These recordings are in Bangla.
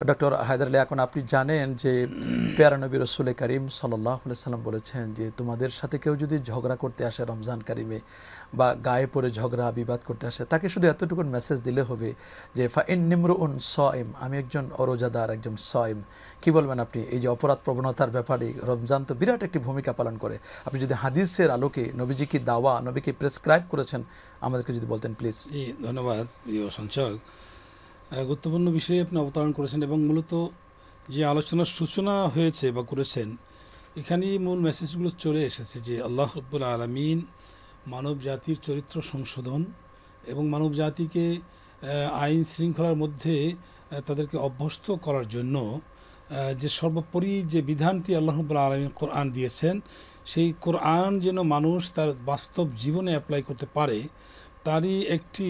ডক্টর হায়দার আলী, এখন আপনি জানেন যে পেয়ারা নবী রসুল করিম সাল্লাল্লাহু আলাইহি সাল্লাম বলেছেন যে তোমাদের সাথে কেউ যদি ঝগড়া করতে আসে রমজান কারিমে বা গায়ে পড়ে ঝগড়া বিবাদ করতে আসে, তাকে শুধু এতটুকু মেসেজ দিলে হবে যে ফাইন নিমরুন সয়েম, আমি একজন অরোজাদার, একজন সয়েম। কি বলবেন আপনি এই যে অপরাধ প্রবণতার ব্যাপারে? রমজান তো বিরাট একটি ভূমিকা পালন করে। আপনি যদি হাদিসের আলোকে নবীজি কি দাওয়া, নবীকে প্রেসক্রাইব করেছেন, আমাদেরকে যদি বলতেন প্লিজ। জি, ধন্যবাদ প্রিয় সঞ্চালক। গুরুত্বপূর্ণ বিষয়ে আপনি অবতারণ করেছেন এবং মূলত যে আলোচনার সূচনা হয়েছে বা করেছেন, এখানেই মূল মেসেজগুলো চলে এসেছে যে আল্লাহ রাব্বুল আলামিন মানব জাতির চরিত্র সংশোধন এবং মানব জাতিকে আইন শৃঙ্খলার মধ্যে তাদেরকে অভ্যস্ত করার জন্য যে সর্বোপরি যে বিধানটি আল্লাহ রাব্বুল আলামিন কোরআন দিয়েছেন, সেই কোরআন যেন মানুষ তার বাস্তব জীবনে অ্যাপ্লাই করতে পারে, তারই একটি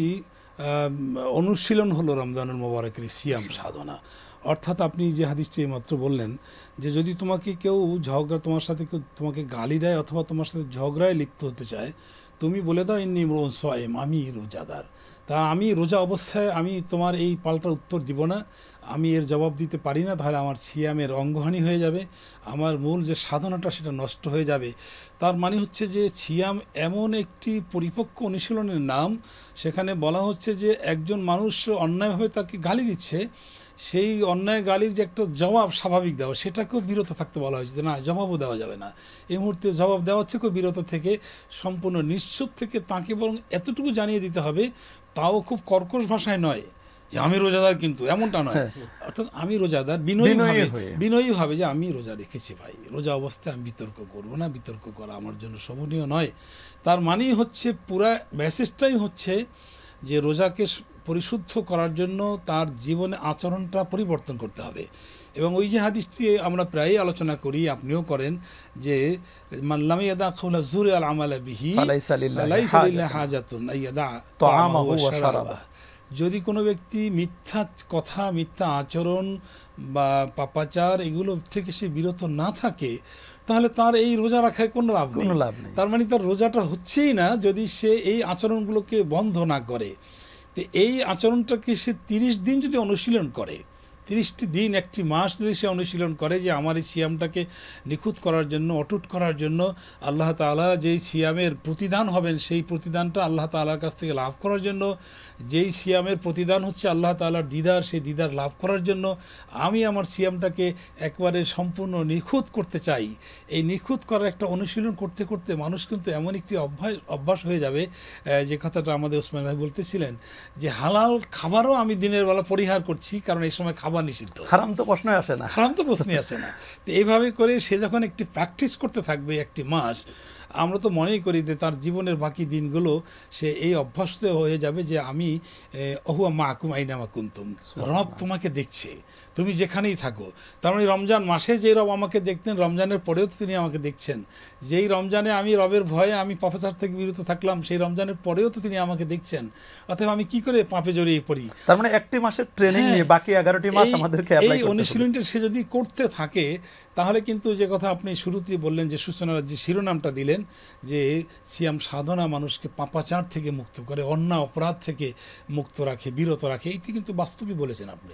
অনুশীলন হলো রমজানুল মোবারকের সিয়াম সাধনা। অর্থাৎ আপনি যে হাদিসটি মাত্র বললেন যে যদি তোমাকে কেউ তোমার সাথে কেউ তোমাকে গালি দেয় অথবা তোমার সাথে ঝগড়ায় লিপ্ত হতে চায়, তুমি বলে দাও ইন্নী ইমরুন সায়েম, আমি রোজাদার। তা আমি রোজা অবস্থায় আমি তোমার এই পাল্টা উত্তর দিব না, আমি এর জবাব দিতে পারি না, তাহলে আমার সিয়ামের অঙ্গহানি হয়ে যাবে, আমার মূল যে সাধনাটা সেটা নষ্ট হয়ে যাবে। তার মানে হচ্ছে যে সিয়াম এমন একটি পরিপক্ক অনুশীলনের নাম, সেখানে বলা হচ্ছে যে একজন মানুষ অন্যায়ভাবে তাকে গালি দিচ্ছে, সেই অন্যায় গালির যে একটা জবাব স্বাভাবিক দেওয়া, সেটাকেও বিরত থাকতে বলা হয়েছে। না, জবাবও দেওয়া যাবে না, এই মুহূর্তে জবাব দেওয়া থেকেও বিরত থেকে সম্পূর্ণ নিশ্চুপ থেকে তাকে বরং এতটুকু জানিয়ে দিতে হবে, তাও খুব কর্কশ ভাষায় নয় যে আমি রোজাদার, কিন্তু এমনটা নয়। অর্থাৎ আমি রোজাদার বিনয়ীভাবে যে আমি রোজা রেখেছি ভাই, রোজা অবস্থায় আমি বিতর্ক করব না, বিতর্ক করা আমার জন্য শোভনীয় নয়। তার মানেই হচ্ছে পুরা মেসেজটাই হচ্ছে যে রোজাকে পরিশুদ্ধ করার জন্য তার জীবনে আচরণটা পরিবর্তন করতে হবে। এবং ওই যে হাদিসটি আমরা প্রায়ই আলোচনা করি, আপনিও করেন, যে মান লাম ইয়াদা কাওলা যুরি আল আমালা বিহি ফালাইসা লিল্লাহি হাজাতুন আইয়াদা তাআমাহু ওয়া শারাবাহ। যদি কোনো ব্যক্তি মিথ্যা কথা, মিথ্যা আচরণ বা পাপাচার এগুলো থেকে সে বিরত না থাকে, তাহলে তার এই রোজা রাখায় কোনো লাভ নেই। তার মানে তার রোজাটা হচ্ছেই না যদি সে এই আচরণগুলোকে বন্ধ না করে। তো এই আচরণটাকে সে 30 দিন যদি অনুশীলন করে, 30টি দিন, একটি মাস যদি সে অনুশীলন করে যে আমার এই সিয়ামটাকে নিখুঁত করার জন্য, অটুট করার জন্য আল্লাহ তাআলা যেই সিয়ামের প্রতিদান হবেন, সেই প্রতিদানটা আল্লাহ তাআলার কাছ থেকে লাভ করার জন্য, যেই সিয়ামের প্রতিদান হচ্ছে আল্লাহ তাআলার দিদার, সেই দিদার লাভ করার জন্য আমি আমার সিয়ামটাকে একবারে সম্পূর্ণ নিখুঁত করতে চাই। এই নিখুঁত করার একটা অনুশীলন করতে করতে মানুষ কিন্তু এমন একটি অভ্যাস হয়ে যাবে, যে কথাটা আমাদের ওসমান ভাই বলতেছিলেন, যে হালাল খাবারও আমি দিনের বেলা পরিহার করছি, কারণ এই সময় খাবার নিষিদ্ধ, হারাম তো প্রশ্নই আসে না, হারাম তো প্রশ্নই আসে না। তো এইভাবে করে সে যখন একটি প্র্যাকটিস করতে থাকবে একটি মাস, আমরা তো মনেই করি যে তার জীবনের বাকি দিনগুলো সে এই অভ্যস্ত হয়ে যাবে যে আমি অহুয়া মাকুম আইনামা কুনতুম, রব তোমাকে দেখছে তুমি যেখানেই থাকো। তার মানে রমজান মাসে যে রব আমাকে দেখতেন, রমজানের পরেও তো তিনি আমাকে দেখছেন। যেই রমজানে আমি রবের ভয়ে আমি পাপাচার থেকে বিরত থাকলাম, সেই রমজানের পরেও তো তিনি আমাকে দেখছেন। অতএব আমি কি করে পাপে জড়িয়ে পড়ি? তার মানে একটি মাসের ট্রেনিং নিয়ে বাকি 11টি মাস আমাদেরকে এই অনুশীলনটা সে যদি করতে থাকে, তাহলে কিন্তু যে কথা আপনি শুরুতেই বললেন, যে সূচনার যে শিরোনামটা দিলেন, যে সিয়াম সাধনা মানুষকে পাপাচার থেকে মুক্ত করে, অন্যায় অপরাধ থেকে মুক্ত রাখে, বিরত রাখে, এটি কিন্তু বাস্তবই বলেছেন আপনি।